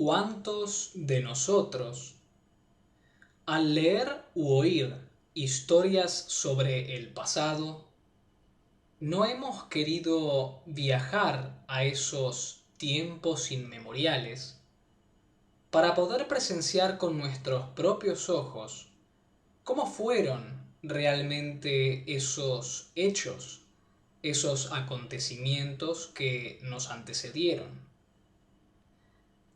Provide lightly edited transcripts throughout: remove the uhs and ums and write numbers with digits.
¿Cuántos de nosotros, al leer u oír historias sobre el pasado, no hemos querido viajar a esos tiempos inmemoriales para poder presenciar con nuestros propios ojos cómo fueron realmente esos hechos, esos acontecimientos que nos antecedieron?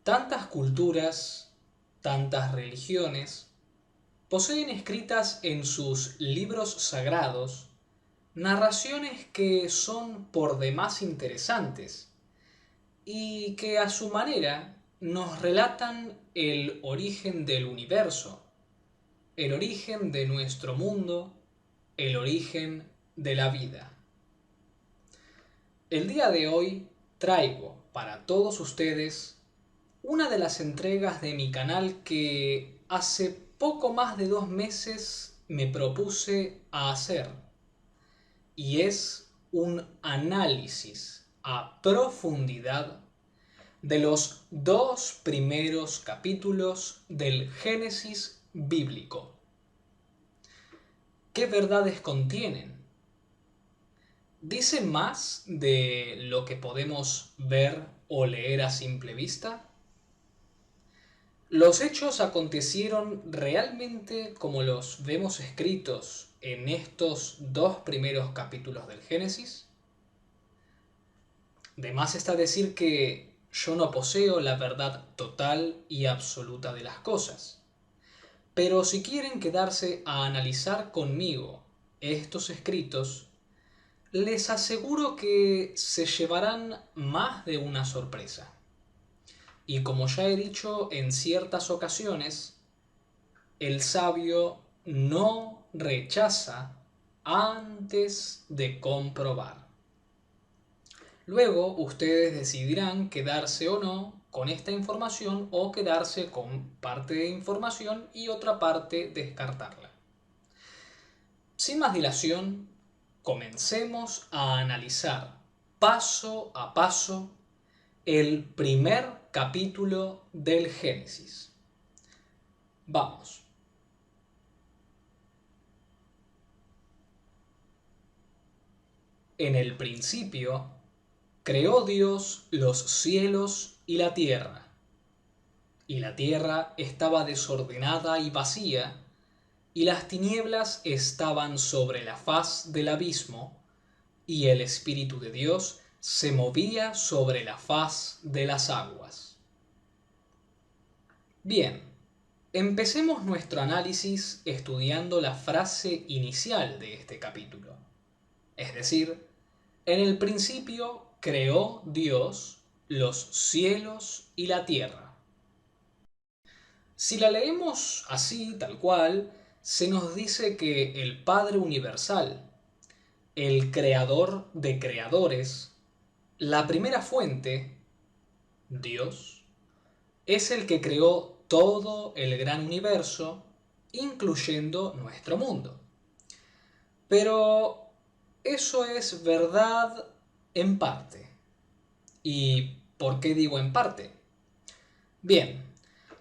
Tantas culturas, tantas religiones, poseen escritas en sus libros sagrados narraciones que son por demás interesantes y que a su manera nos relatan el origen del universo, el origen de nuestro mundo, el origen de la vida. El día de hoy traigo para todos ustedes una de las entregas de mi canal que hace poco más de 2 meses me propuse a hacer, y es un análisis a profundidad de los 2 primeros capítulos del Génesis bíblico. ¿Qué verdades contienen? ¿Dicen más de lo que podemos ver o leer a simple vista? ¿Los hechos acontecieron realmente como los vemos escritos en estos 2 primeros capítulos del Génesis? De más está decir que yo no poseo la verdad total y absoluta de las cosas. Pero si quieren quedarse a analizar conmigo estos escritos, les aseguro que se llevarán más de una sorpresa. Y como ya he dicho en ciertas ocasiones, el sabio no rechaza antes de comprobar. Luego ustedes decidirán quedarse o no con esta información o quedarse con parte de información y otra parte descartarla. Sin más dilación, comencemos a analizar paso a paso el primer capítulo del Génesis. Vamos. En el principio creó Dios los cielos y la tierra estaba desordenada y vacía, y las tinieblas estaban sobre la faz del abismo, y el Espíritu de Dios se movía sobre la faz de las aguas. Bien, empecemos nuestro análisis estudiando la frase inicial de este capítulo. Es decir, en el principio creó Dios los cielos y la tierra. Si la leemos así, tal cual, se nos dice que el Padre Universal, el creador de creadores, la primera fuente, Dios, es el que creó todo el gran universo, incluyendo nuestro mundo. Pero eso es verdad en parte. ¿Y por qué digo en parte? Bien,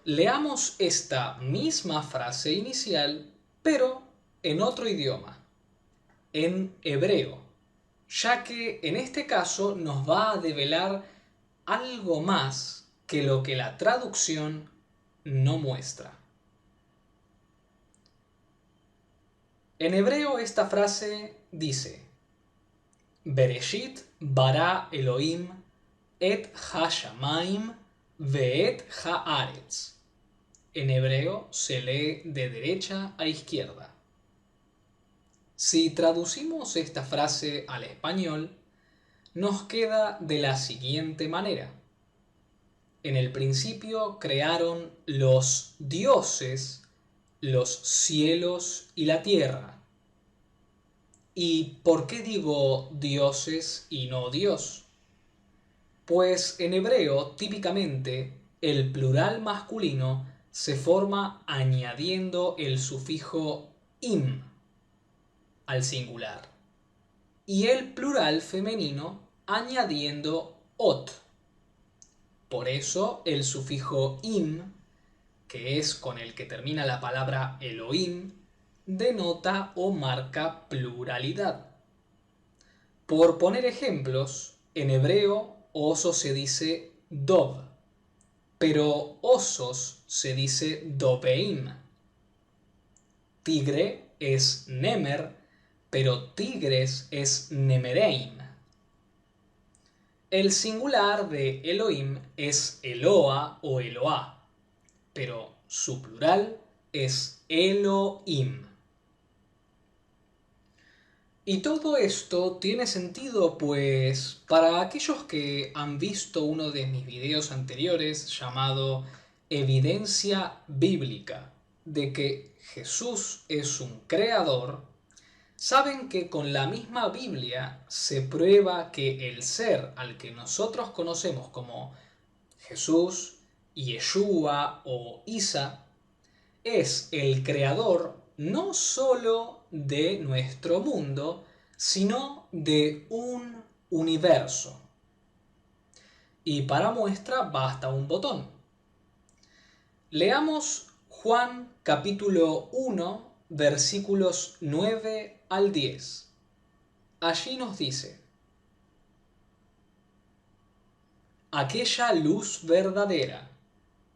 leamos esta misma frase inicial, pero en otro idioma, en hebreo, ya que en este caso nos va a develar algo más que lo que la traducción no muestra. En hebreo esta frase dice: Bereshit bara Elohim et ha-shamayim ve'et haaretz. En hebreo se lee de derecha a izquierda. Si traducimos esta frase al español, nos queda de la siguiente manera: en el principio crearon los dioses los cielos y la tierra. ¿Y por qué digo dioses y no Dios? Pues en hebreo típicamente el plural masculino se forma añadiendo el sufijo im al singular y el plural femenino añadiendo ot. Por eso el sufijo im, que es con el que termina la palabra Elohim, denota o marca pluralidad. Por poner ejemplos, en hebreo oso se dice dov, pero osos se dice doveim. Tigre es nemer, pero tigres es nemereim. El singular de Elohim es Eloa o Eloá, pero su plural es Elohim. Y todo esto tiene sentido pues para aquellos que han visto uno de mis videos anteriores llamado Evidencia Bíblica de que Jesús es un creador, saben que con la misma Biblia se prueba que el ser al que nosotros conocemos como Jesús, Yeshua o Isa es el creador no sólo de nuestro mundo, sino de un universo. Y para muestra basta un botón. Leamos Juan capítulo 1, versículos 9 al 10. Allí nos dice: aquella luz verdadera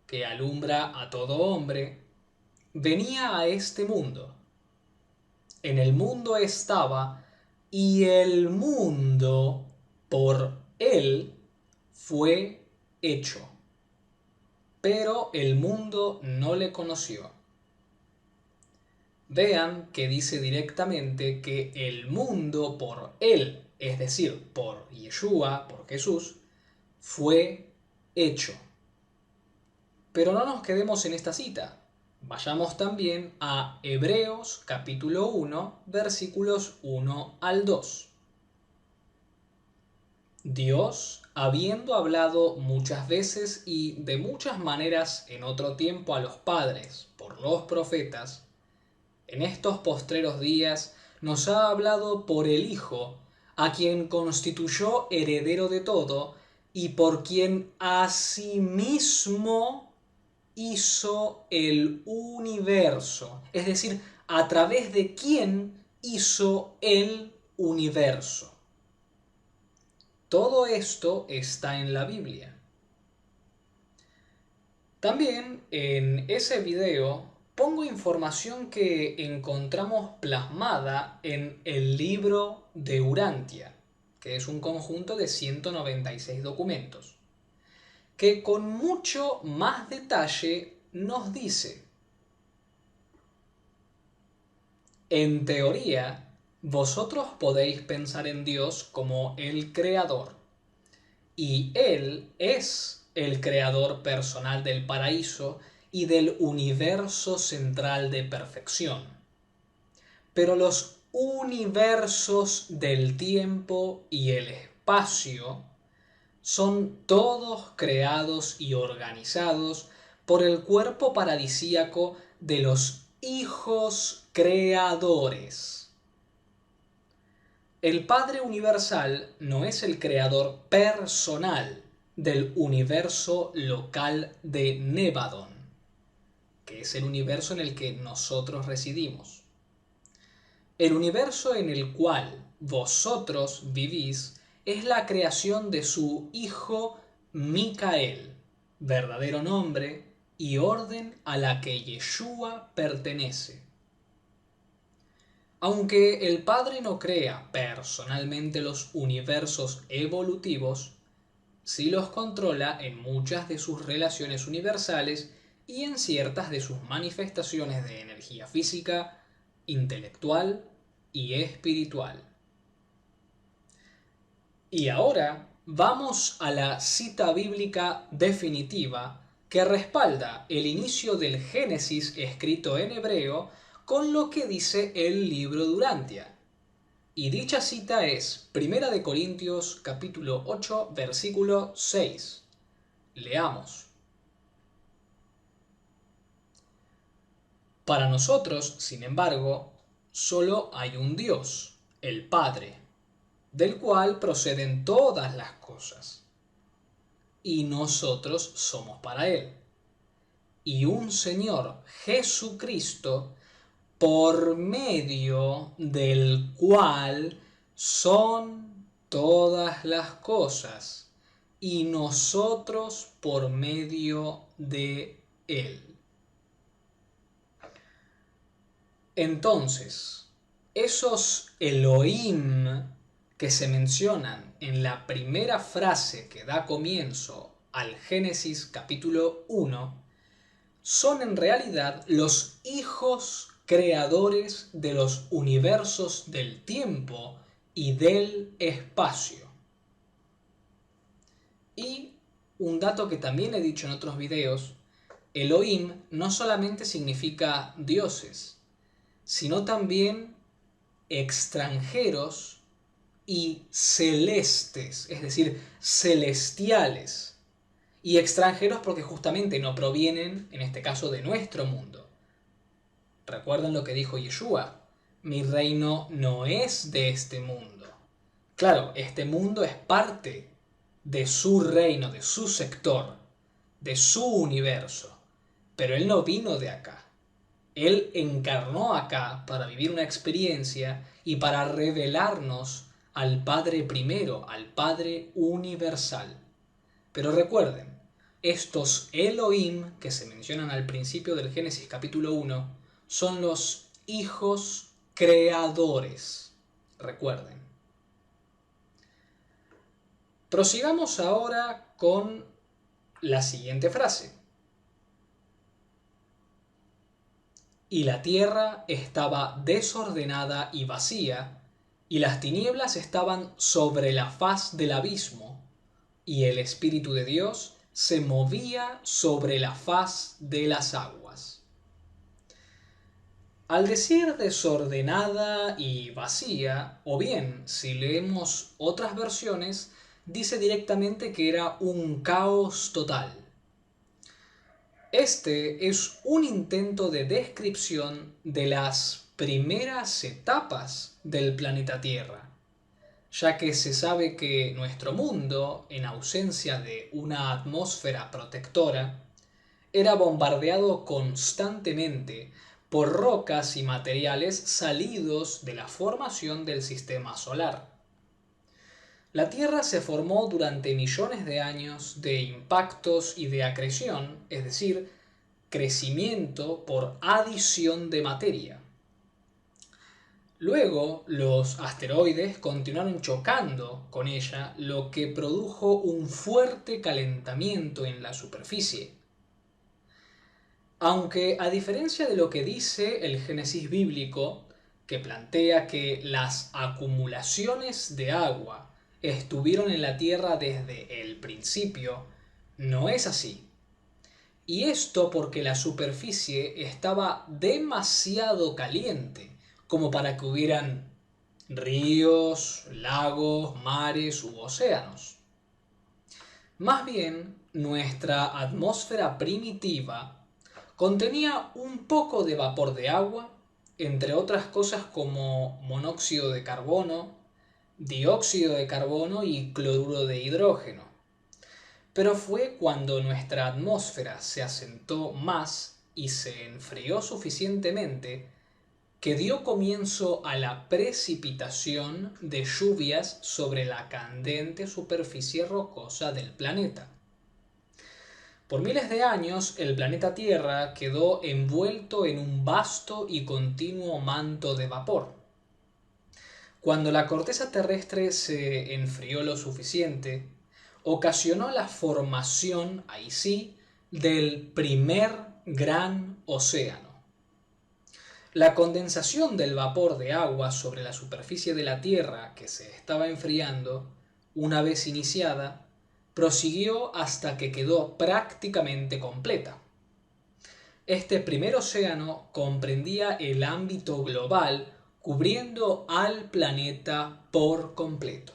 que alumbra a todo hombre venía a este mundo. En el mundo estaba, y el mundo por él fue hecho, pero el mundo no le conoció. Vean que dice directamente que el mundo por él, es decir, por Yeshua, por Jesús, fue hecho. Pero no nos quedemos en esta cita. Vayamos también a Hebreos capítulo 1, versículos 1 al 2. Dios, habiendo hablado muchas veces y de muchas maneras en otro tiempo a los padres por los profetas, en estos postreros días nos ha hablado por el Hijo, a quien constituyó heredero de todo y por quien asimismo hizo el universo, es decir, a través de quien hizo el universo. Todo esto está en la Biblia. También en ese video pongo información que encontramos plasmada en el libro de Urantia, que es un conjunto de 196 documentos, que con mucho más detalle nos dice: en teoría, vosotros podéis pensar en Dios como el creador, y Él es el creador personal del paraíso y del universo central de perfección. Pero los universos del tiempo y el espacio son todos creados y organizados por el cuerpo paradisíaco de los hijos creadores. El Padre Universal no es el creador personal del universo local de Nevadon, que es el universo en el que nosotros residimos. El universo en el cual vosotros vivís es la creación de su Hijo Micael, verdadero nombre y orden a la que Yeshua pertenece. Aunque el Padre no crea personalmente los universos evolutivos, sí los controla en muchas de sus relaciones universales y en ciertas de sus manifestaciones de energía física, intelectual y espiritual. Y ahora vamos a la cita bíblica definitiva que respalda el inicio del Génesis escrito en hebreo con lo que dice el libro de Urantia. Y dicha cita es 1 Corintios capítulo 8 versículo 6. Leamos. Para nosotros, sin embargo, solo hay un Dios, el Padre, del cual proceden todas las cosas. y nosotros somos para Él. Y un Señor, Jesucristo, por medio del cual son todas las cosas, y nosotros por medio de Él. Entonces, esos Elohim que se mencionan en la primera frase que da comienzo al Génesis capítulo 1, son en realidad los hijos creadores de los universos del tiempo y del espacio. Y un dato que también he dicho en otros videos, Elohim no solamente significa dioses, sino también extranjeros y celestes, es decir, celestiales. Y extranjeros porque justamente no provienen, en este caso, de nuestro mundo. Recuerden lo que dijo Yeshua: mi reino no es de este mundo. Claro, este mundo es parte de su reino, de su sector, de su universo. Pero Él no vino de acá. Él encarnó acá para vivir una experiencia y para revelarnos al Padre primero, al Padre universal. Pero recuerden, estos Elohim que se mencionan al principio del Génesis capítulo 1 son los hijos creadores. Recuerden. Prosigamos ahora con la siguiente frase. Y la tierra estaba desordenada y vacía, y las tinieblas estaban sobre la faz del abismo, y el Espíritu de Dios se movía sobre la faz de las aguas. Al decir desordenada y vacía, o bien, si leemos otras versiones, dice directamente que era un caos total. Este es un intento de descripción de las primeras etapas del planeta Tierra, ya que se sabe que nuestro mundo, en ausencia de una atmósfera protectora, era bombardeado constantemente por rocas y materiales salidos de la formación del sistema solar. La Tierra se formó durante millones de años de impactos y de acreción, es decir, crecimiento por adición de materia. Luego, los asteroides continuaron chocando con ella, lo que produjo un fuerte calentamiento en la superficie. Aunque, a diferencia de lo que dice el Génesis bíblico, que plantea que las acumulaciones de agua estuvieron en la tierra desde el principio, no es así. Y esto porque la superficie estaba demasiado caliente como para que hubieran ríos, lagos, mares u océanos. Más bien, nuestra atmósfera primitiva contenía un poco de vapor de agua, entre otras cosas como monóxido de carbono, dióxido de carbono y cloruro de hidrógeno. Pero fue cuando nuestra atmósfera se asentó más y se enfrió suficientemente que dio comienzo a la precipitación de lluvias sobre la candente superficie rocosa del planeta. Por miles de años, el planeta Tierra quedó envuelto en un vasto y continuo manto de vapor. Cuando la corteza terrestre se enfrió lo suficiente, ocasionó la formación, ahí sí, del primer gran océano. La condensación del vapor de agua sobre la superficie de la Tierra que se estaba enfriando, una vez iniciada, prosiguió hasta que quedó prácticamente completa. Este primer océano comprendía el ámbito global, cubriendo al planeta por completo.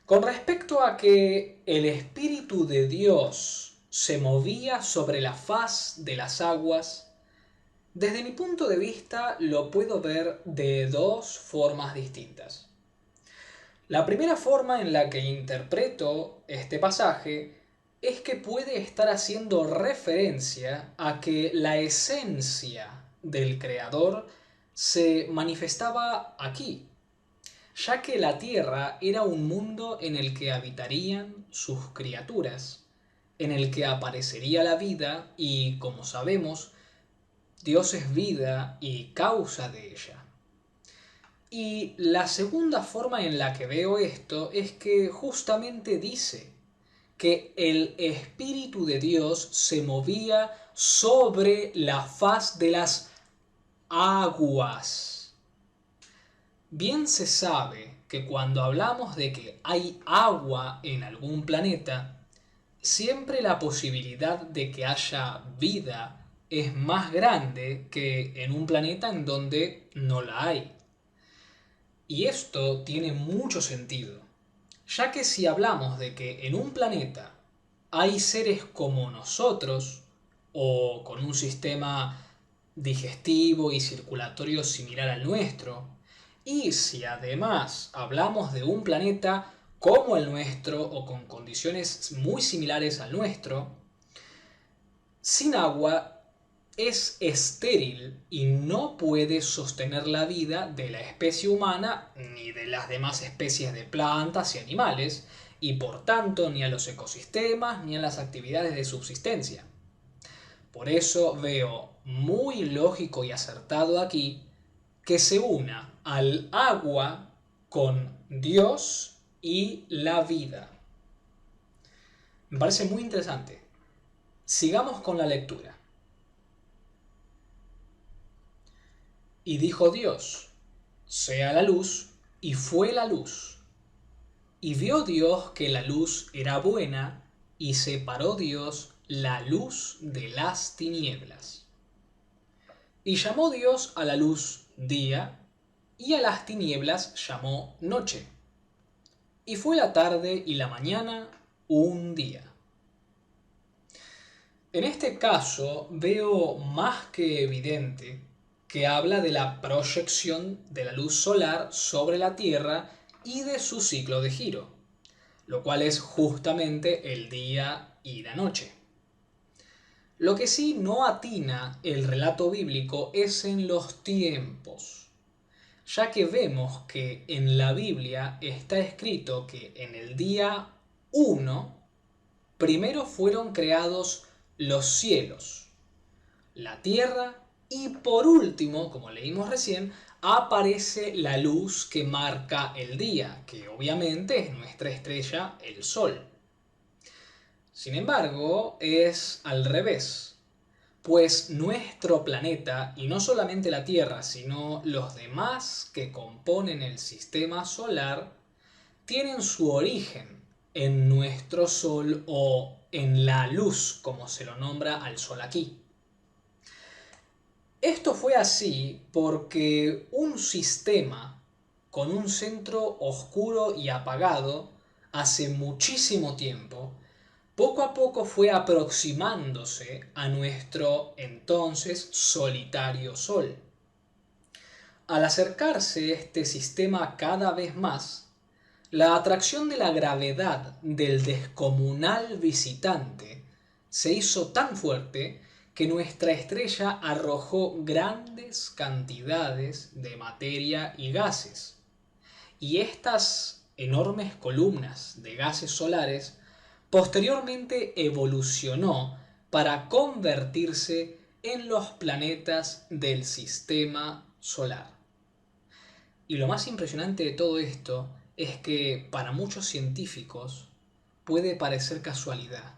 Con respecto a que el Espíritu de Dios se movía sobre la faz de las aguas, desde mi punto de vista lo puedo ver de dos formas distintas. La primera forma en la que interpreto este pasaje es que puede estar haciendo referencia a que la esencia del Creador se manifestaba aquí, ya que la tierra era un mundo en el que habitarían sus criaturas, en el que aparecería la vida y, como sabemos, Dios es vida y causa de ella. Y la segunda forma en la que veo esto es que justamente dice que el Espíritu de Dios se movía sobre la faz de las aguas. Bien se sabe que cuando hablamos de que hay agua en algún planeta, siempre la posibilidad de que haya vida es más grande que en un planeta en donde no la hay. Y esto tiene mucho sentido, ya que si hablamos de que en un planeta hay seres como nosotros, o con un sistema digestivo y circulatorio similar al nuestro, y si además hablamos de un planeta como el nuestro o con condiciones muy similares al nuestro, sin agua es estéril y no puede sostener la vida de la especie humana ni de las demás especies de plantas y animales, y por tanto ni a los ecosistemas ni a las actividades de subsistencia. Por eso veo muy lógico y acertado aquí que se una al agua con Dios y la vida. Me parece muy interesante. Sigamos con la lectura. Y dijo Dios, sea la luz, y fue la luz. Y vio Dios que la luz era buena, y separó Dios la luz de las tinieblas. Y llamó Dios a la luz día, y a las tinieblas llamó noche. Y fue la tarde y la mañana un día. En este caso veo más que evidente que habla de la proyección de la luz solar sobre la Tierra y de su ciclo de giro, lo cual es justamente el día y la noche. Lo que sí no atina el relato bíblico es en los tiempos, ya que vemos que en la Biblia está escrito que en el día 1 primero fueron creados los cielos, la tierra y por último, como leímos recién, aparece la luz que marca el día, que obviamente es nuestra estrella, el Sol. Sin embargo, es al revés, pues nuestro planeta, y no solamente la Tierra, sino los demás que componen el sistema solar, tienen su origen en nuestro Sol o en la luz, como se lo nombra al Sol aquí. Esto fue así porque un sistema con un centro oscuro y apagado hace muchísimo tiempo, poco a poco fue aproximándose a nuestro entonces solitario Sol. Al acercarse este sistema cada vez más, la atracción de la gravedad del descomunal visitante se hizo tan fuerte que nuestra estrella arrojó grandes cantidades de materia y gases. Y estas enormes columnas de gases solares posteriormente evolucionó para convertirse en los planetas del sistema solar. Y lo más impresionante de todo esto es que para muchos científicos puede parecer casualidad,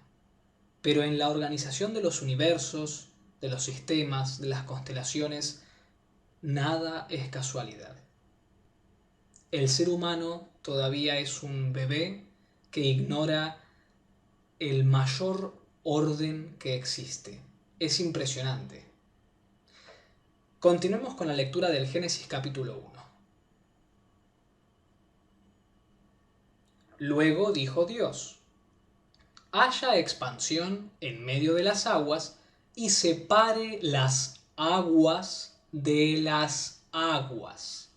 pero en la organización de los universos, de los sistemas, de las constelaciones, nada es casualidad. El ser humano todavía es un bebé que ignora el mayor orden que existe. Es impresionante. Continuemos con la lectura del Génesis capítulo 1. Luego dijo Dios: haya expansión en medio de las aguas y separe las aguas de las aguas.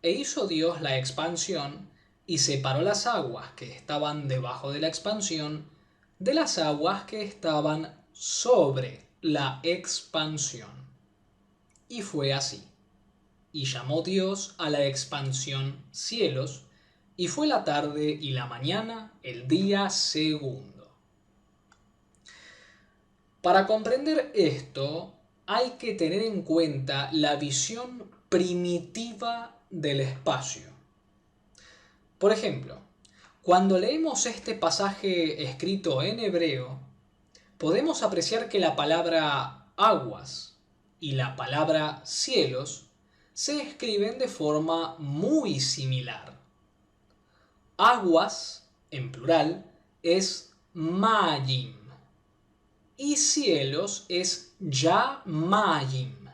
E hizo Dios la expansión y separó las aguas que estaban debajo de la expansión de las aguas que estaban sobre la expansión. Y fue así. Y llamó Dios a la expansión cielos, y fue la tarde y la mañana el día segundo. Para comprender esto, hay que tener en cuenta la visión primitiva del espacio. Por ejemplo, cuando leemos este pasaje escrito en hebreo, podemos apreciar que la palabra aguas y la palabra cielos se escriben de forma muy similar. Aguas, en plural, es mayim y cielos es yamayim.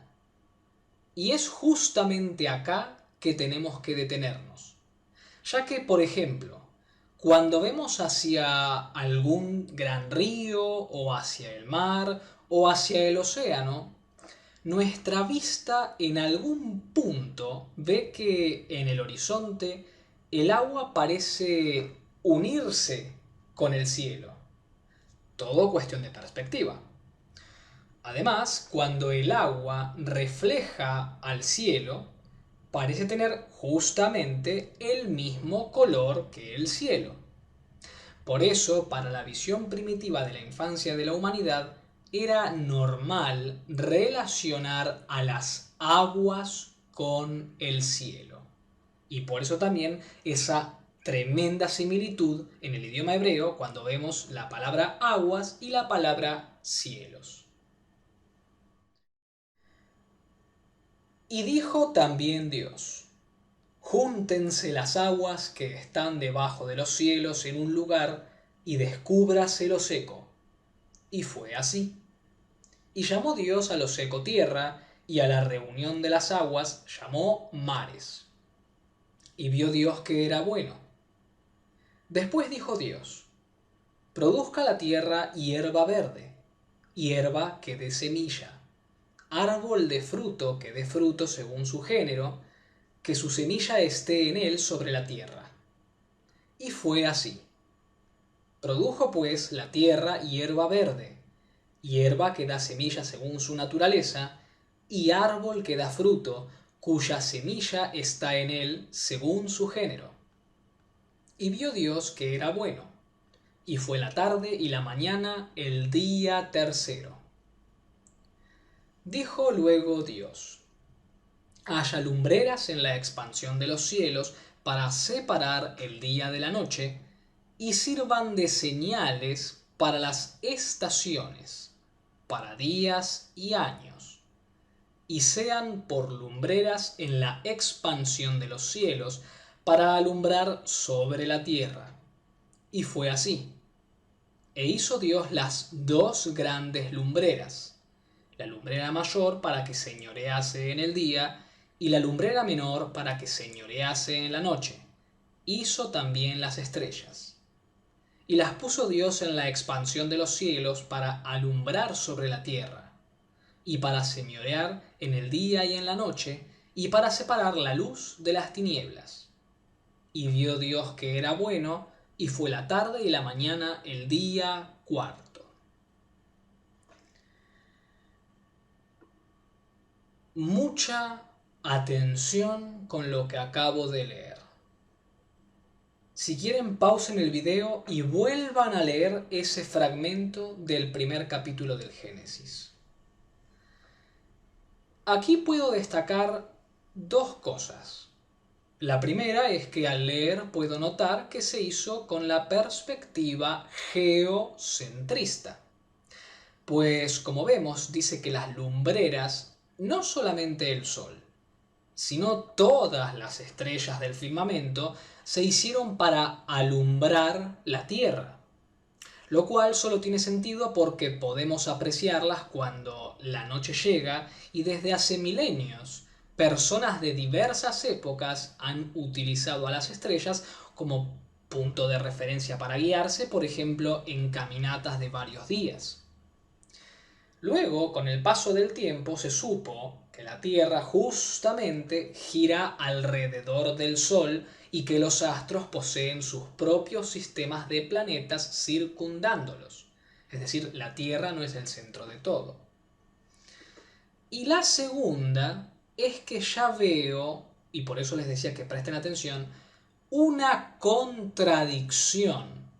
Y es justamente acá que tenemos que detenernos, ya que, por ejemplo, cuando vemos hacia algún gran río o hacia el mar o hacia el océano, nuestra vista en algún punto ve que en el horizonte el agua parece unirse con el cielo. Todo cuestión de perspectiva. Además, cuando el agua refleja al cielo, parece tener justamente el mismo color que el cielo. Por eso, para la visión primitiva de la infancia de la humanidad, era normal relacionar a las aguas con el cielo. Y por eso también esa tremenda similitud en el idioma hebreo cuando vemos la palabra aguas y la palabra cielos. Y dijo también Dios: júntense las aguas que están debajo de los cielos en un lugar, y descúbrase lo seco. Y fue así. Y llamó Dios a lo seco tierra, y a la reunión de las aguas llamó mares. Y vio Dios que era bueno. Después dijo Dios: produzca la tierra hierba verde, hierba que dé semilla, árbol de fruto que dé fruto según su género, que su semilla esté en él sobre la tierra. Y fue así. Produjo pues la tierra hierba verde, hierba que da semilla según su naturaleza, y árbol que da fruto, cuya semilla está en él según su género. Y vio Dios que era bueno, y fue la tarde y la mañana el día tercero. Dijo luego Dios: haya lumbreras en la expansión de los cielos para separar el día de la noche, y sirvan de señales para las estaciones, para días y años, y sean por lumbreras en la expansión de los cielos para alumbrar sobre la tierra. Y fue así. E hizo Dios las dos grandes lumbreras, la lumbrera mayor para que señorease en el día, y la lumbrera menor para que señorease en la noche. Hizo también las estrellas. Y las puso Dios en la expansión de los cielos para alumbrar sobre la tierra, y para señorear en el día y en la noche, y para separar la luz de las tinieblas. Y vio Dios que era bueno, y fue la tarde y la mañana el día cuarto. Mucha atención con lo que acabo de leer. Si quieren, pausen el video y vuelvan a leer ese fragmento del primer capítulo del Génesis. Aquí puedo destacar dos cosas. La primera es que al leer puedo notar que se hizo con la perspectiva geocentrista. Pues, como vemos, dice que las lumbreras, no solamente el Sol, sino todas las estrellas del firmamento, se hicieron para alumbrar la Tierra. Lo cual solo tiene sentido porque podemos apreciarlas cuando la noche llega y desde hace milenios personas de diversas épocas han utilizado a las estrellas como punto de referencia para guiarse, por ejemplo, en caminatas de varios días. Luego, con el paso del tiempo, se supo que que la Tierra justamente gira alrededor del Sol y que los astros poseen sus propios sistemas de planetas circundándolos. Es decir, la Tierra no es el centro de todo. Y la segunda es que ya veo, y por eso les decía que presten atención, una contradicción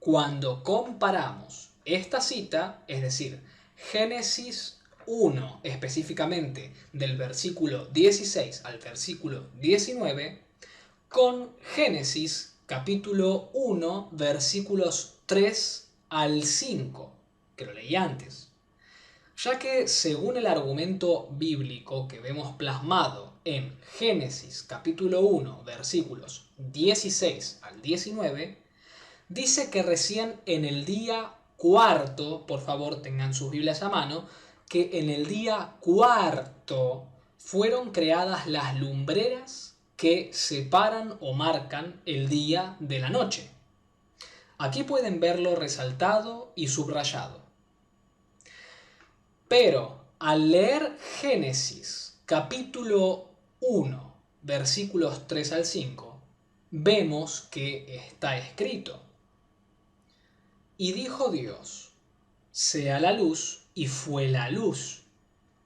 cuando comparamos esta cita, es decir, Génesis 1, específicamente del versículo 16 al versículo 19, con Génesis capítulo 1, versículos 3 al 5, que lo leí antes. Ya que según el argumento bíblico que vemos plasmado en Génesis capítulo 1, versículos 16 al 19, dice que recién en el día cuarto, por favor tengan sus Biblias a mano, que en el día cuarto fueron creadas las lumbreras que separan o marcan el día de la noche. Aquí pueden verlo resaltado y subrayado. Pero al leer Génesis capítulo 1, versículos 3 al 5, vemos que está escrito: y dijo Dios, sea la luz, y fue la luz.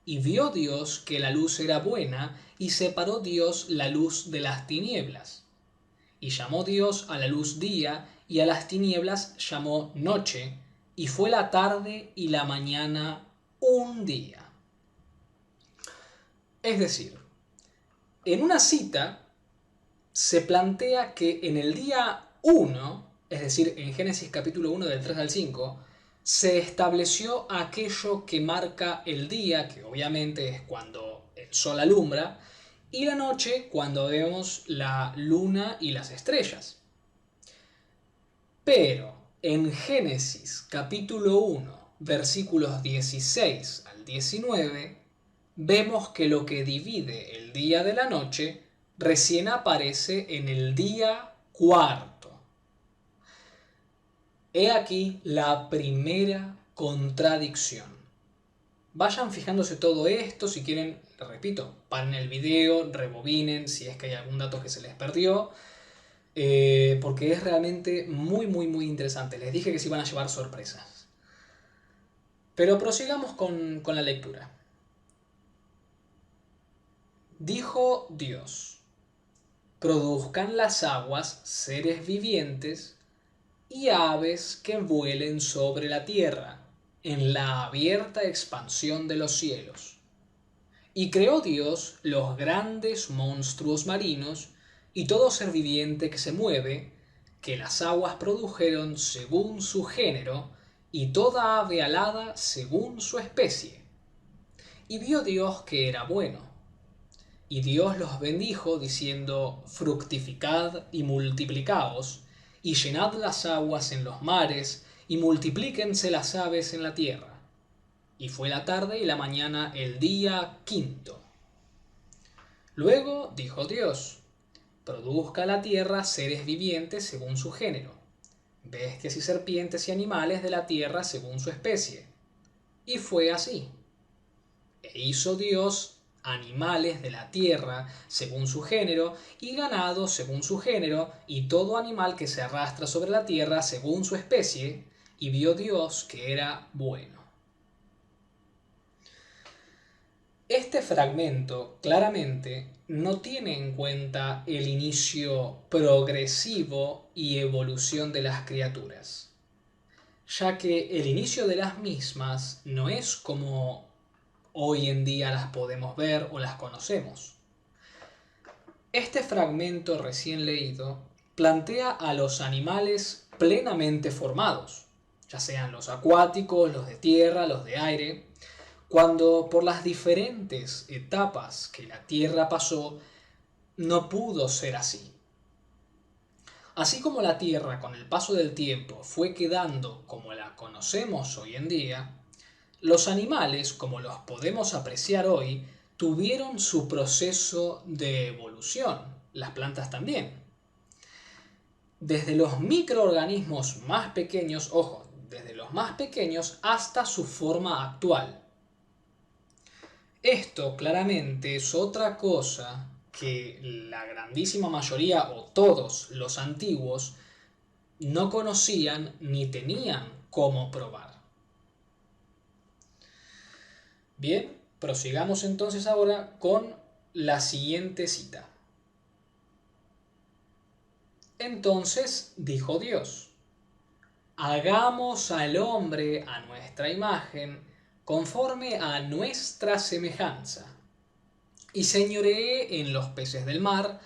Y vio Dios que la luz era buena, y separó Dios la luz de las tinieblas. Y llamó Dios a la luz día, y a las tinieblas llamó noche, y fue la tarde y la mañana un día. Es decir, en una cita se plantea que en el día 1, es decir, en Génesis capítulo 1 del 3 al 5, se estableció aquello que marca el día, que obviamente es cuando el sol alumbra, y la noche cuando vemos la luna y las estrellas. Pero en Génesis capítulo 1, versículos 16 al 19, vemos que lo que divide el día de la noche recién aparece en el día cuarto. He aquí la primera contradicción. Vayan fijándose todo esto, si quieren, repito, paren el video, rebobinen si es que hay algún dato que se les perdió, porque es realmente muy interesante. Les dije que se iban a llevar sorpresas. Pero prosigamos con la lectura. Dijo Dios: produzcan las aguas seres vivientes y aves que vuelen sobre la tierra, en la abierta expansión de los cielos. Y creó Dios los grandes monstruos marinos y todo ser viviente que se mueve, que las aguas produjeron según su género, y toda ave alada según su especie. Y vio Dios que era bueno. Y Dios los bendijo, diciendo: fructificad y multiplicaos, y llenad las aguas en los mares, y multiplíquense las aves en la tierra. Y fue la tarde y la mañana el día quinto. Luego dijo Dios: produzca la tierra seres vivientes según su género, bestias y serpientes y animales de la tierra según su especie. Y fue así. E hizo Dios animales de la tierra según su género, y ganado según su género, y todo animal que se arrastra sobre la tierra según su especie, y vio Dios que era bueno. Este fragmento claramente no tiene en cuenta el inicio progresivo y evolución de las criaturas, ya que el inicio de las mismas no es como hoy en día las podemos ver o las conocemos. Este fragmento recién leído plantea a los animales plenamente formados, ya sean los acuáticos, los de tierra, los de aire, cuando por las diferentes etapas que la Tierra pasó, no pudo ser así. Así como la Tierra con el paso del tiempo fue quedando como la conocemos hoy en día, los animales, como los podemos apreciar hoy, tuvieron su proceso de evolución, las plantas también. Desde los microorganismos más pequeños, ojo, desde los más pequeños hasta su forma actual. Esto claramente es otra cosa que la grandísima mayoría o todos los antiguos no conocían ni tenían cómo probar. Bien, prosigamos entonces ahora con la siguiente cita. Entonces dijo Dios: hagamos al hombre a nuestra imagen, conforme a nuestra semejanza, y señoree en los peces del mar,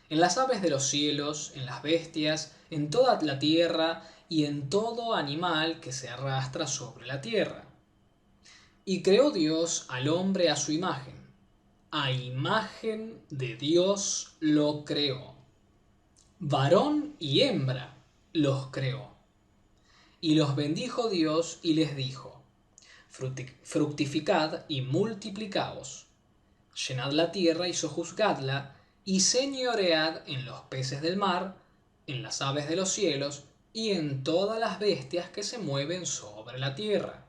en las aves de los cielos, en las bestias, en toda la tierra y en todo animal que se arrastra sobre la tierra. Y creó Dios al hombre a su imagen. A imagen de Dios lo creó. Varón y hembra los creó. Y los bendijo Dios y les dijo: fructificad y multiplicaos, llenad la tierra y sojuzgadla, y señoread en los peces del mar, en las aves de los cielos, y en todas las bestias que se mueven sobre la tierra.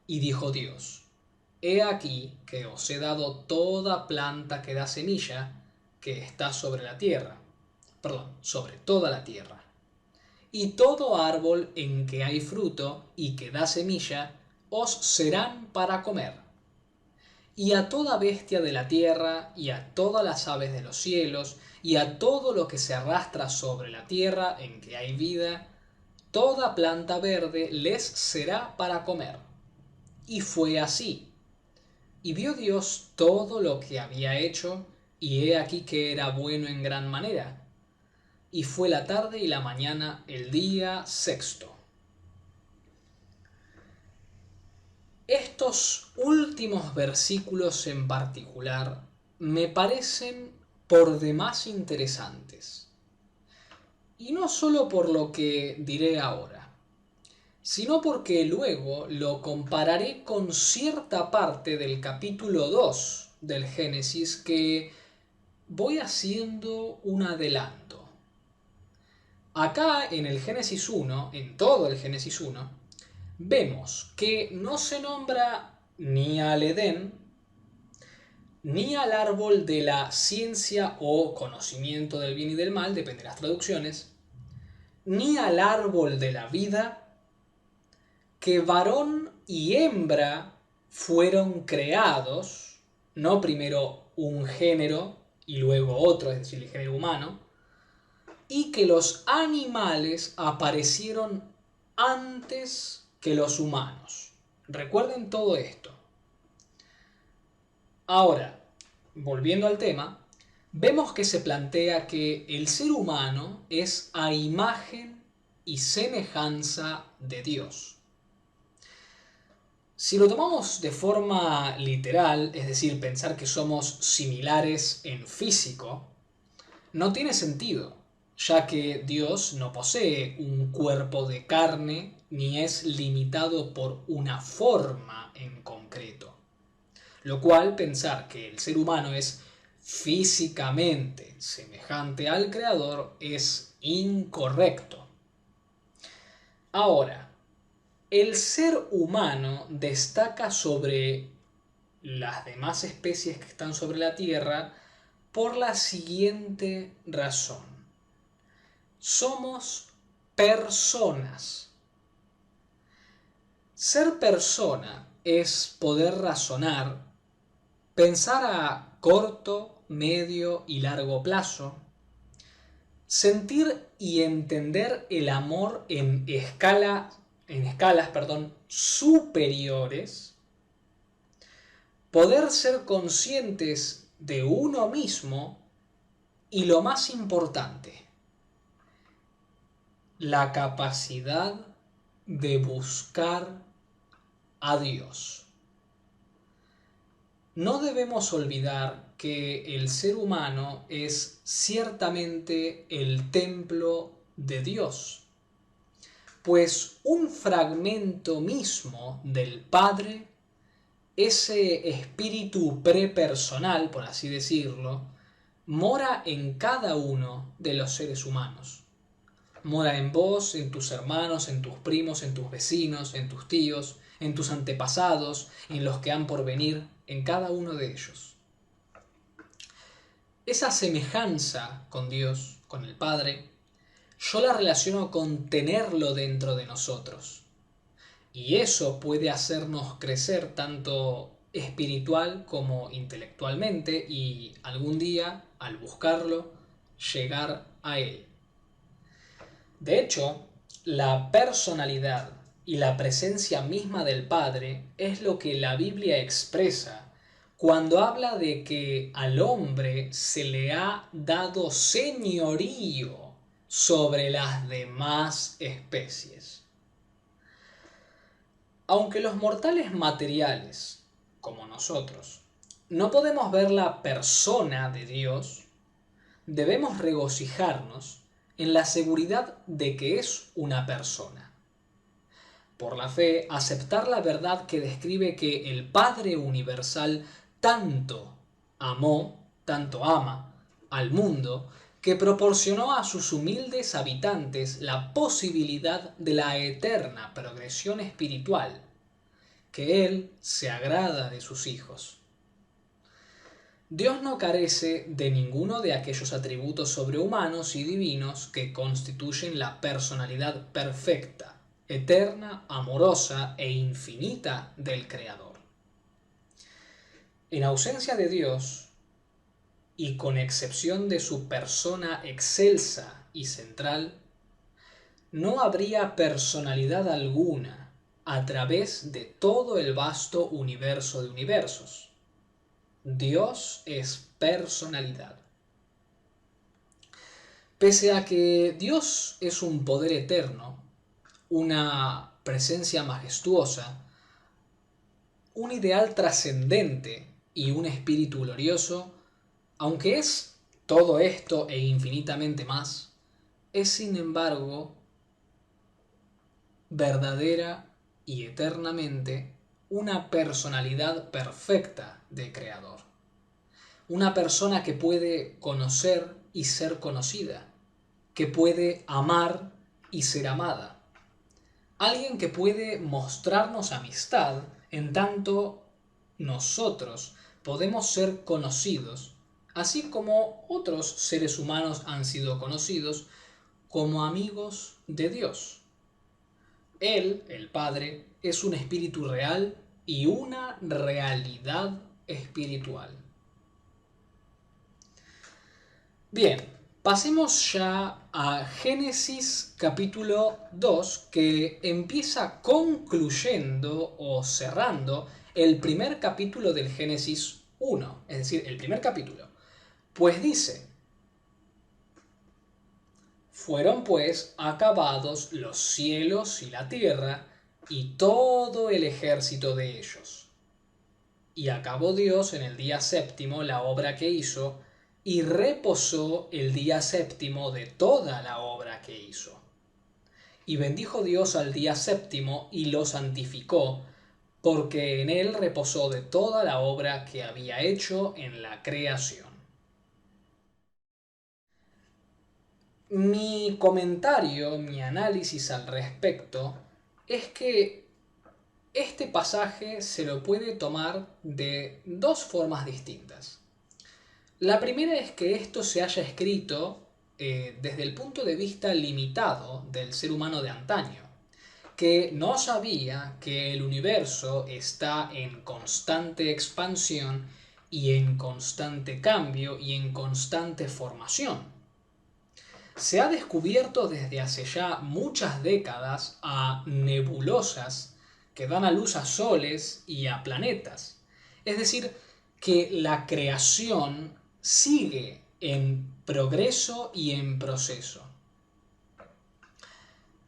Y dijo Dios: he aquí que os he dado toda planta que da semilla, que está sobre la tierra, sobre toda la tierra, y todo árbol en que hay fruto y que da semilla, os serán para comer. Y a toda bestia de la tierra, y a todas las aves de los cielos, y a todo lo que se arrastra sobre la tierra en que hay vida, toda planta verde les será para comer. Y fue así. Y vio Dios todo lo que había hecho, y he aquí que era bueno en gran manera. Y fue la tarde y la mañana el día sexto. Estos últimos versículos en particular me parecen por demás interesantes. Y no solo por lo que diré ahora, sino porque luego lo compararé con cierta parte del capítulo 2 del Génesis que voy haciendo un adelanto. Acá en el Génesis 1, en todo el Génesis 1, vemos que no se nombra ni al Edén, ni al árbol de la ciencia o conocimiento del bien y del mal, depende de las traducciones, ni al árbol de la vida, que varón y hembra fueron creados, no primero un género y luego otro, es decir, el género humano, y que los animales aparecieron antes que los humanos. Recuerden todo esto. Ahora, volviendo al tema, vemos que se plantea que el ser humano es a imagen y semejanza de Dios. Si lo tomamos de forma literal, es decir, pensar que somos similares en físico, no tiene sentido, ya que Dios no posee un cuerpo de carne ni es limitado por una forma en concreto. Lo cual, pensar que el ser humano es físicamente semejante al Creador es incorrecto. Ahora, el ser humano destaca sobre las demás especies que están sobre la Tierra por la siguiente razón. Somos personas. Ser persona es poder razonar, pensar a corto, medio y largo plazo, sentir y entender el amor en escalas superiores, poder ser conscientes de uno mismo y, lo más importante, la capacidad de buscar a Dios. No debemos olvidar que el ser humano es ciertamente el templo de Dios, pues un fragmento mismo del Padre, ese espíritu prepersonal, por así decirlo, mora en cada uno de los seres humanos. Mora en vos, en tus hermanos, en tus primos, en tus vecinos, en tus tíos, en tus antepasados, en los que han por venir, en cada uno de ellos. Esa semejanza con Dios, con el Padre, yo la relaciono con tenerlo dentro de nosotros. Y eso puede hacernos crecer tanto espiritual como intelectualmente y algún día, al buscarlo, llegar a él. De hecho, la personalidad y la presencia misma del Padre es lo que la Biblia expresa cuando habla de que al hombre se le ha dado señorío sobre las demás especies. Aunque los mortales materiales, como nosotros, no podemos ver la persona de Dios, debemos regocijarnos en la seguridad de que es una persona. Por la fe, aceptar la verdad que describe que el Padre Universal tanto tanto ama al mundo, que proporcionó a sus humildes habitantes la posibilidad de la eterna progresión espiritual, que Él se agrada de sus hijos. Dios no carece de ninguno de aquellos atributos sobrehumanos y divinos que constituyen la personalidad perfecta, eterna, amorosa e infinita del Creador. En ausencia de Dios, y con excepción de su persona excelsa y central, no habría personalidad alguna a través de todo el vasto universo de universos. Dios es personalidad. Pese a que Dios es un poder eterno, una presencia majestuosa, un ideal trascendente y un espíritu glorioso, aunque es todo esto e infinitamente más, es sin embargo verdadera y eternamente una personalidad perfecta de Creador. Una persona que puede conocer y ser conocida, que puede amar y ser amada. Alguien que puede mostrarnos amistad en tanto nosotros podemos ser conocidos, así como otros seres humanos han sido conocidos como amigos de Dios. Él, el Padre, es un espíritu real y una realidad espiritual. Bien, pasemos ya a Génesis capítulo 2, que empieza concluyendo o cerrando el primer capítulo del Génesis 1, es decir, el primer capítulo. Pues dice: fueron pues acabados los cielos y la tierra, y todo el ejército de ellos. Y acabó Dios en el día séptimo la obra que hizo, y reposó el día séptimo de toda la obra que hizo. Y bendijo Dios al día séptimo y lo santificó, porque en él reposó de toda la obra que había hecho en la creación. Mi comentario, mi análisis al respecto, es que este pasaje se lo puede tomar de dos formas distintas. La primera es que esto se haya escrito desde el punto de vista limitado del ser humano de antaño, que no sabía que el universo está en constante expansión y en constante cambio y en constante formación. Se ha descubierto desde hace ya muchas décadas a nebulosas que dan a luz a soles y a planetas. Es decir, que la creación sigue en progreso y en proceso.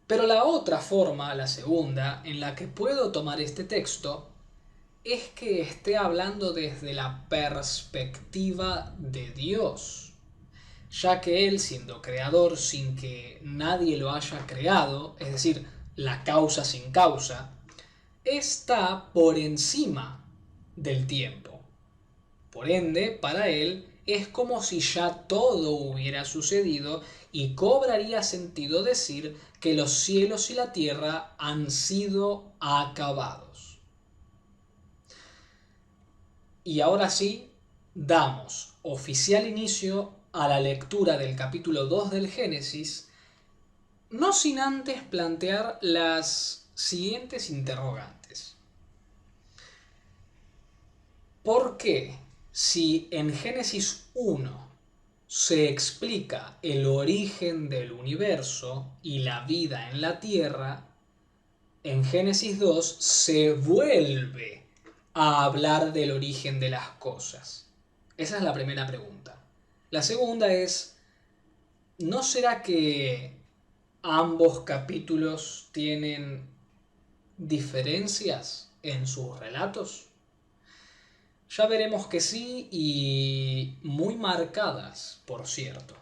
Pero la otra forma, la segunda, en la que puedo tomar este texto, es que esté hablando desde la perspectiva de Dios, ya que Él, siendo creador sin que nadie lo haya creado, es decir, la causa sin causa, está por encima del tiempo. Por ende, para Él es como si ya todo hubiera sucedido y cobraría sentido decir que los cielos y la tierra han sido acabados. Y ahora sí, damos oficial inicio a la lectura del capítulo 2 del Génesis, no sin antes plantear las siguientes interrogantes. ¿Por qué, si en Génesis 1 se explica el origen del universo y la vida en la Tierra, en Génesis 2 se vuelve a hablar del origen de las cosas? Esa es la primera pregunta. La segunda es, ¿no será que ambos capítulos tienen diferencias en sus relatos? Ya veremos que sí, y muy marcadas, por cierto.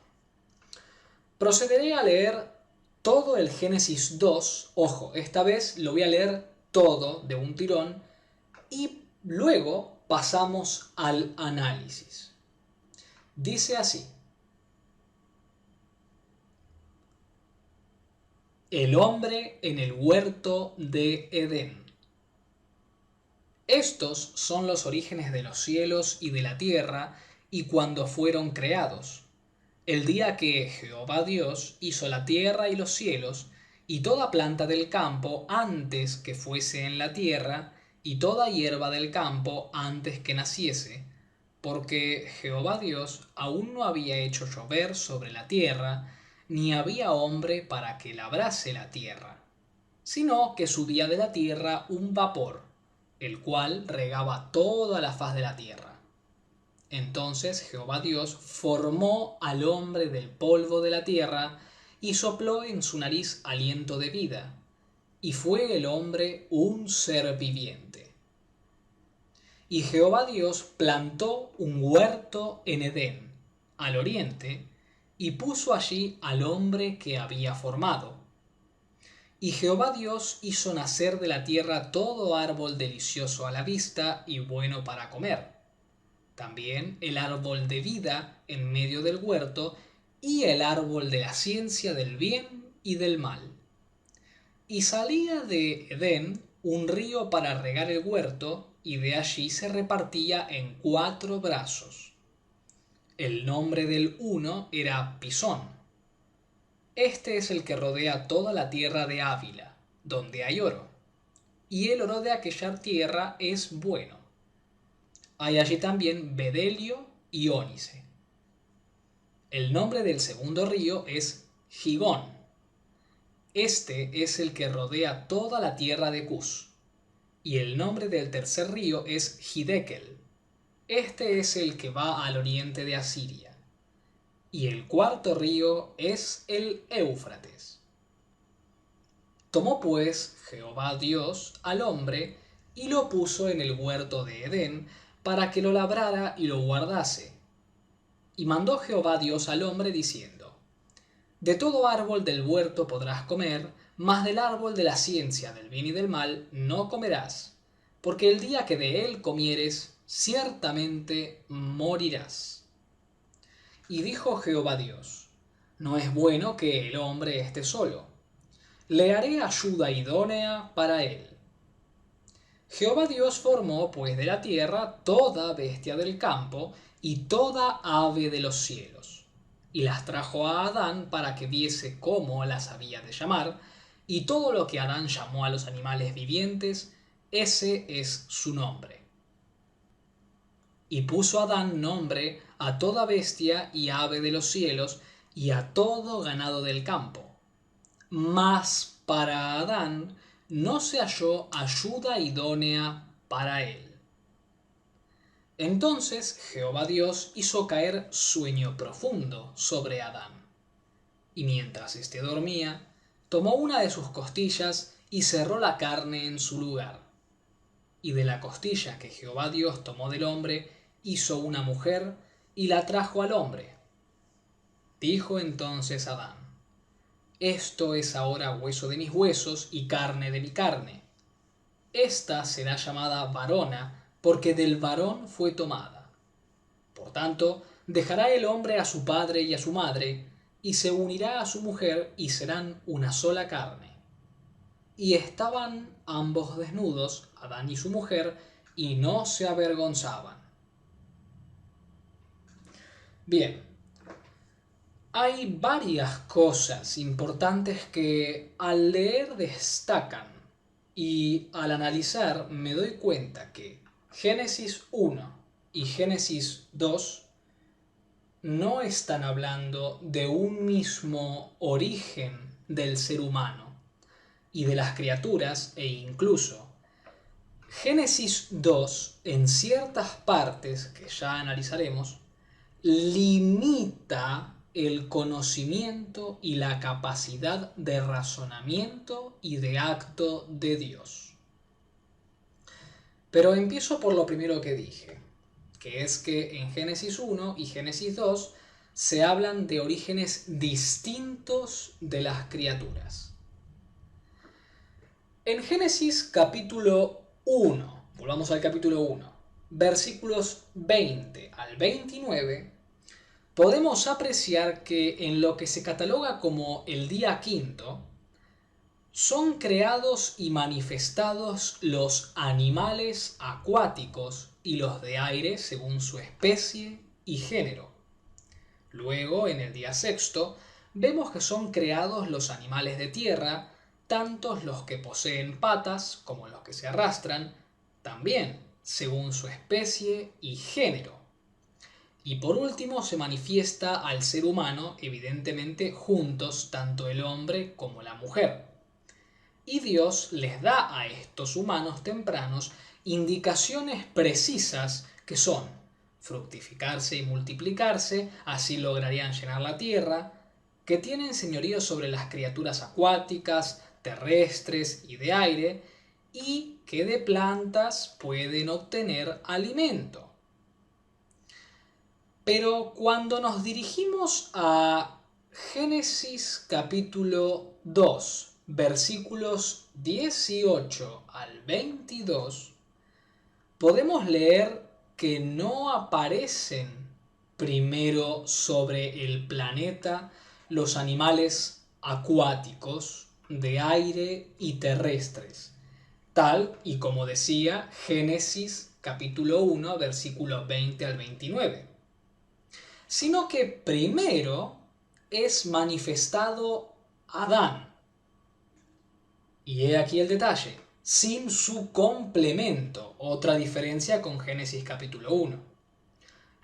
Procederé a leer todo el Génesis 2, ojo, esta vez lo voy a leer todo de un tirón, y luego pasamos al análisis. Dice así: el hombre en el huerto de Edén. Estos son los orígenes de los cielos y de la tierra, y cuando fueron creados, el día que Jehová Dios hizo la tierra y los cielos, y toda planta del campo antes que fuese en la tierra, y toda hierba del campo antes que naciese, porque Jehová Dios aún no había hecho llover sobre la tierra, ni había hombre para que labrase la tierra, sino que subía de la tierra un vapor, el cual regaba toda la faz de la tierra. Entonces Jehová Dios formó al hombre del polvo de la tierra y sopló en su nariz aliento de vida, y fue el hombre un ser viviente. Y Jehová Dios plantó un huerto en Edén, al oriente, y puso allí al hombre que había formado. Y Jehová Dios hizo nacer de la tierra todo árbol delicioso a la vista y bueno para comer, también el árbol de vida en medio del huerto, y el árbol de la ciencia del bien y del mal. Y salía de Edén un río para regar el huerto, y de allí se repartía en 4 brazos. El nombre del uno era Pisón. Este es el que rodea toda la tierra de Ávila, donde hay oro, y el oro de aquella tierra es bueno. Hay allí también bedelio y ónice. El nombre del segundo río es Gigón. Este es el que rodea toda la tierra de Cus. Y el nombre del tercer río es Hiddekel. Este es el que va al oriente de Asiria. Y el cuarto río es el Éufrates. Tomó pues Jehová Dios al hombre y lo puso en el huerto de Edén para que lo labrara y lo guardase. Y mandó Jehová Dios al hombre diciendo: de todo árbol del huerto podrás comer, mas del árbol de la ciencia del bien y del mal no comerás, porque el día que de él comieres, ciertamente morirás. Y dijo Jehová Dios: no es bueno que el hombre esté solo, le haré ayuda idónea para él. Jehová Dios formó pues de la tierra toda bestia del campo y toda ave de los cielos, y las trajo a Adán para que viese cómo las había de llamar, y todo lo que Adán llamó a los animales vivientes, ese es su nombre. Y puso Adán nombre a toda bestia y ave de los cielos, y a todo ganado del campo. Mas para Adán no se halló ayuda idónea para él. Entonces Jehová Dios hizo caer sueño profundo sobre Adán. Y mientras éste dormía, tomó una de sus costillas y cerró la carne en su lugar. Y de la costilla que Jehová Dios tomó del hombre, hizo una mujer y la trajo al hombre. Dijo entonces Adán: esto es ahora hueso de mis huesos y carne de mi carne. Esta será llamada varona, porque del varón fue tomada. Por tanto, dejará el hombre a su padre y a su madre, y se unirá a su mujer, y serán una sola carne. Y estaban ambos desnudos, Adán y su mujer, y no se avergonzaban. Bien, hay varias cosas importantes que al leer destacan y al analizar me doy cuenta que Génesis 1 y Génesis 2 no están hablando de un mismo origen del ser humano y de las criaturas, e incluso Génesis 2 en ciertas partes que ya analizaremos limita el conocimiento y la capacidad de razonamiento y de acto de Dios. Pero empiezo por lo primero que dije, que es que en Génesis 1 y Génesis 2 se hablan de orígenes distintos de las criaturas. En Génesis capítulo 1, volvamos al capítulo 1, versículos 20 al 29, podemos apreciar que en lo que se cataloga como el día quinto, son creados y manifestados los animales acuáticos y los de aire según su especie y género. Luego, en el día sexto, vemos que son creados los animales de tierra, tanto los que poseen patas como los que se arrastran, también según su especie y género. Y por último se manifiesta al ser humano, evidentemente juntos, tanto el hombre como la mujer. Y Dios les da a estos humanos tempranos indicaciones precisas que son fructificarse y multiplicarse, así lograrían llenar la tierra, que tienen señorío sobre las criaturas acuáticas, terrestres y de aire, y que de plantas pueden obtener alimento. Pero cuando nos dirigimos a Génesis capítulo 2, versículos 18 al 22, podemos leer que no aparecen primero sobre el planeta los animales acuáticos, de aire y terrestres, tal y como decía Génesis capítulo 1, versículos 20 al 29, sino que primero es manifestado Adán. Y he aquí el detalle, sin su complemento, otra diferencia con Génesis capítulo 1.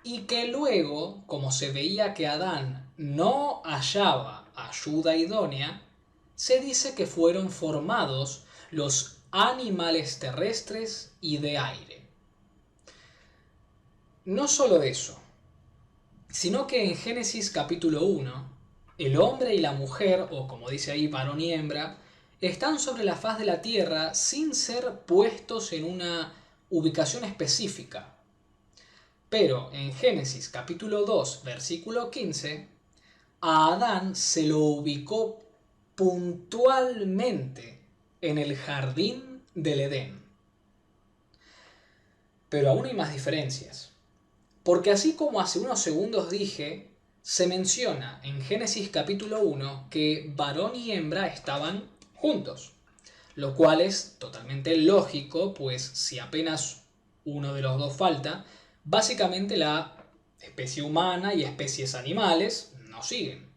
Y que luego, como se veía que Adán no hallaba ayuda idónea, se dice que fueron formados los animales terrestres y de aire. No solo eso, sino que en Génesis capítulo 1, el hombre y la mujer, o como dice ahí, varón y hembra, están sobre la faz de la tierra sin ser puestos en una ubicación específica. Pero en Génesis capítulo 2, versículo 15, a Adán se lo ubicó puntualmente en el jardín del Edén. Pero aún hay más diferencias. Porque así como hace unos segundos dije, se menciona en Génesis capítulo 1 que varón y hembra estaban juntos, lo cual es totalmente lógico, pues si apenas uno de los dos falta, básicamente la especie humana y especies animales no siguen.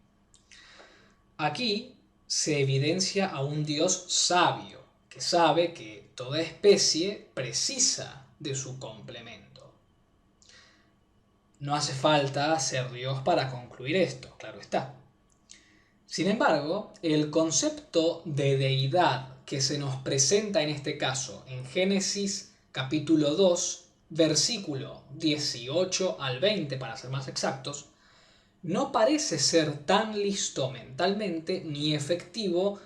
Aquí se evidencia a un Dios sabio, que sabe que toda especie precisa de su complemento. No hace falta ser Dios para concluir esto, claro está. Sin embargo, el concepto de deidad que se nos presenta en este caso en Génesis capítulo 2, versículo 18 al 20 para ser más exactos, no parece ser tan listo mentalmente ni efectivo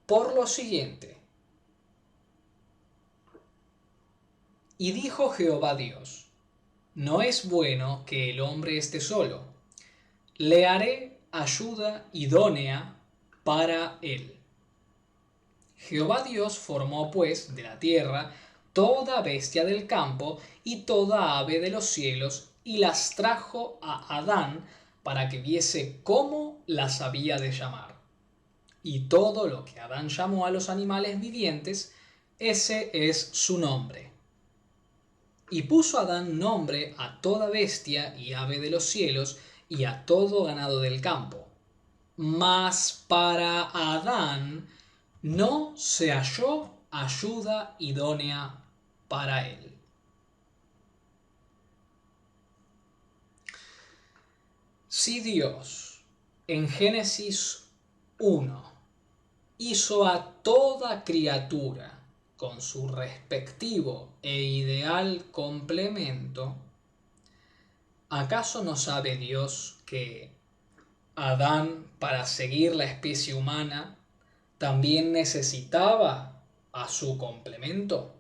por lo siguiente. Y dijo Jehová Dios: no es bueno que el hombre esté solo, le haré ayuda idónea para él. Jehová Dios formó pues de la tierra toda bestia del campo y toda ave de los cielos, y las trajo a Adán para que viese cómo las había de llamar. Y todo lo que Adán llamó a los animales vivientes, ese es su nombre. Y puso Adán nombre a toda bestia y ave de los cielos y a todo ganado del campo. Mas para Adán no se halló ayuda idónea para él. Si Dios en Génesis 1 hizo a toda criatura con su respectivo e ideal complemento, ¿acaso no sabe Dios que Adán, para seguir la especie humana, también necesitaba a su complemento?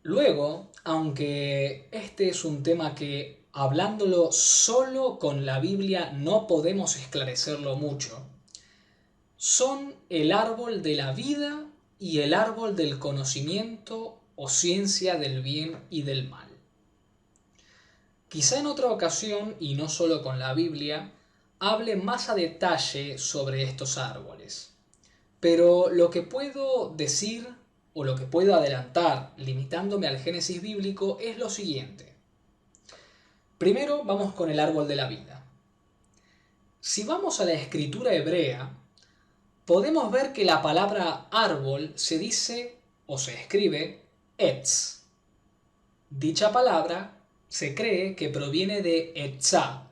Luego, aunque este es un tema que, hablándolo solo con la Biblia, no podemos esclarecerlo mucho, son el árbol de la vida y el árbol del conocimiento o ciencia del bien y del mal. Quizá en otra ocasión, y no solo con la Biblia, hable más a detalle sobre estos árboles. Pero lo que puedo decir o lo que puedo adelantar, limitándome al Génesis bíblico, es lo siguiente. Primero vamos con el árbol de la vida. Si vamos a la escritura hebrea, podemos ver que la palabra árbol se dice o se escribe etz. Dicha palabra se cree que proviene de etzá,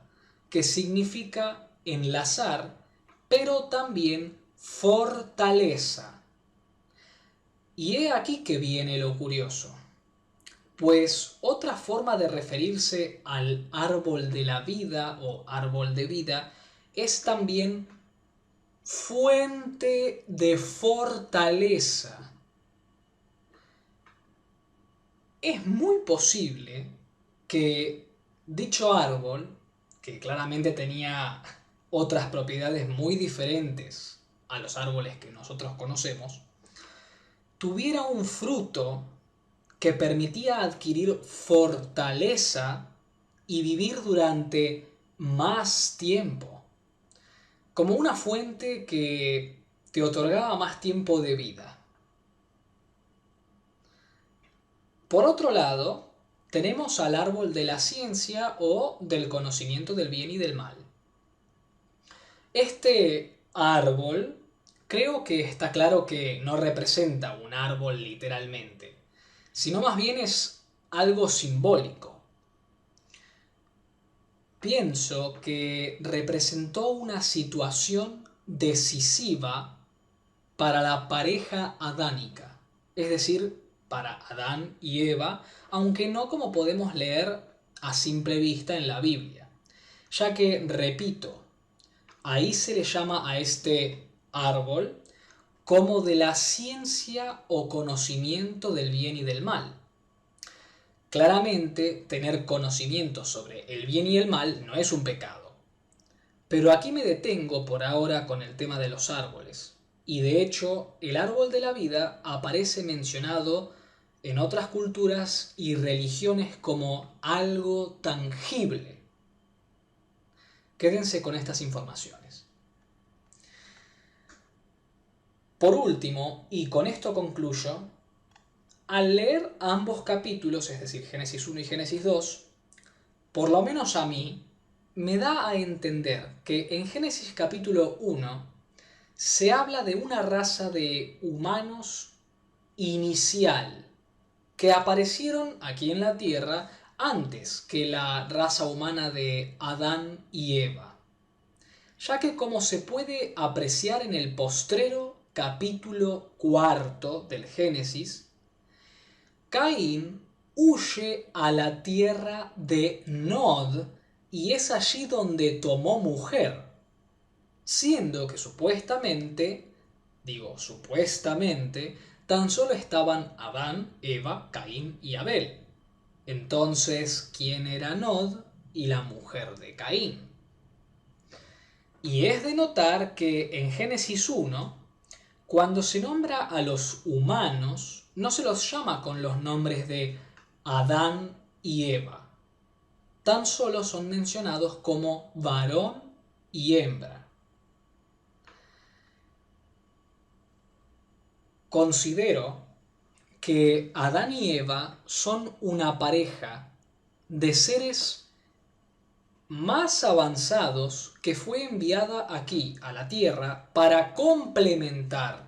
que significa enlazar, pero también fortaleza. Y he aquí que viene lo curioso. Pues otra forma de referirse al árbol de la vida o árbol de vida es también fuente de fortaleza. Es muy posible que dicho árbol, que claramente tenía otras propiedades muy diferentes a los árboles que nosotros conocemos, tuviera un fruto que permitía adquirir fortaleza y vivir durante más tiempo, como una fuente que te otorgaba más tiempo de vida. Por otro lado, tenemos al árbol de la ciencia o del conocimiento del bien y del mal. Este árbol creo que está claro que no representa un árbol literalmente, sino más bien es algo simbólico. Pienso que representó una situación decisiva para la pareja adánica, es decir, para Adán y Eva, aunque no como podemos leer a simple vista en la Biblia, ya que, repito, ahí se le llama a este árbol como de la ciencia o conocimiento del bien y del mal. Claramente, tener conocimiento sobre el bien y el mal no es un pecado. Pero aquí me detengo por ahora con el tema de los árboles. Y de hecho, el árbol de la vida aparece mencionado en otras culturas y religiones como algo tangible. Quédense con estas informaciones. Por último, y con esto concluyo, al leer ambos capítulos, es decir, Génesis 1 y Génesis 2, por lo menos a mí, me da a entender que en Génesis capítulo 1 se habla de una raza de humanos inicial que aparecieron aquí en la Tierra antes que la raza humana de Adán y Eva, ya que como se puede apreciar en el postrero capítulo 4 del Génesis, Caín huye a la tierra de Nod y es allí donde tomó mujer, siendo que supuestamente, tan solo estaban Adán, Eva, Caín y Abel. Entonces, ¿quién era Nod y la mujer de Caín? Y es de notar que en Génesis 1, cuando se nombra a los humanos, no se los llama con los nombres de Adán y Eva. Tan solo son mencionados como varón y hembra. Considero que Adán y Eva son una pareja de seres más avanzados que fue enviada aquí, a la Tierra, para complementar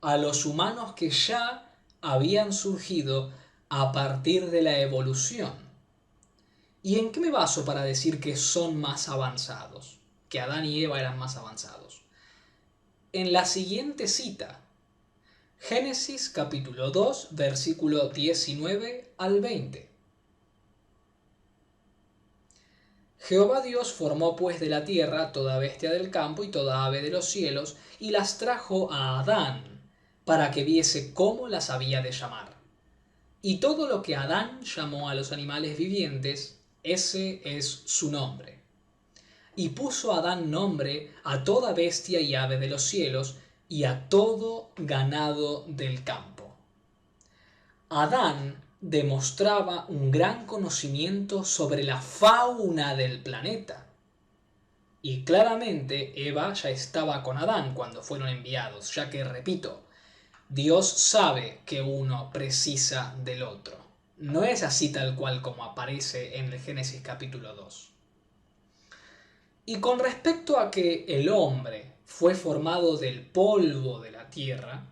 a los humanos que ya habían surgido a partir de la evolución. ¿Y en qué me baso para decir que son más avanzados? Que Adán y Eva eran más avanzados. En la siguiente cita, Génesis capítulo 2, versículo 19 al 20. Jehová Dios formó pues de la tierra toda bestia del campo y toda ave de los cielos, y las trajo a Adán, para que viese cómo las había de llamar. Y todo lo que Adán llamó a los animales vivientes, ese es su nombre. Y puso Adán nombre a toda bestia y ave de los cielos, y a todo ganado del campo. Adán demostraba un gran conocimiento sobre la fauna del planeta. Y claramente Eva ya estaba con Adán cuando fueron enviados, ya que, repito, Dios sabe que uno precisa del otro. No es así tal cual como aparece en el Génesis capítulo 2. Y con respecto a que el hombre fue formado del polvo de la tierra,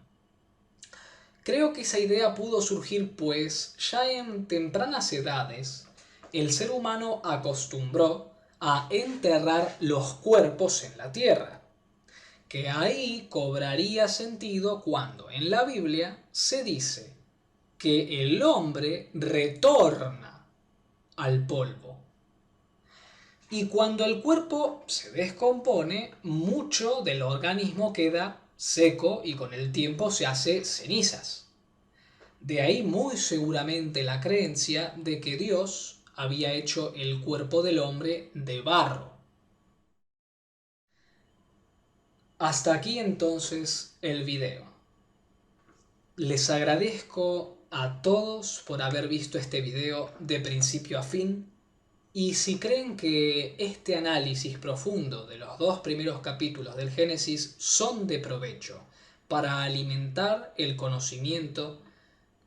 creo que esa idea pudo surgir pues ya en tempranas edades el ser humano acostumbró a enterrar los cuerpos en la tierra, que ahí cobraría sentido cuando en la Biblia se dice que el hombre retorna al polvo. Y cuando el cuerpo se descompone, mucho del organismo queda seco y con el tiempo se hace cenizas. De ahí muy seguramente la creencia de que Dios había hecho el cuerpo del hombre de barro. Hasta aquí entonces el video. Les agradezco a todos por haber visto este video de principio a fin. Y si creen que este análisis profundo de los dos primeros capítulos del Génesis son de provecho para alimentar el conocimiento,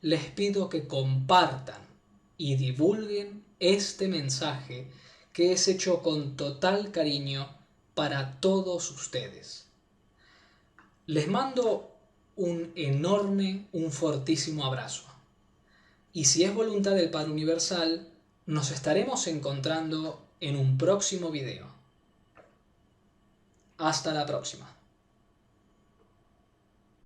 les pido que compartan y divulguen este mensaje que es hecho con total cariño para todos ustedes. Les mando un enorme, un fortísimo abrazo. Y si es voluntad del Padre Universal, nos estaremos encontrando en un próximo video. Hasta la próxima.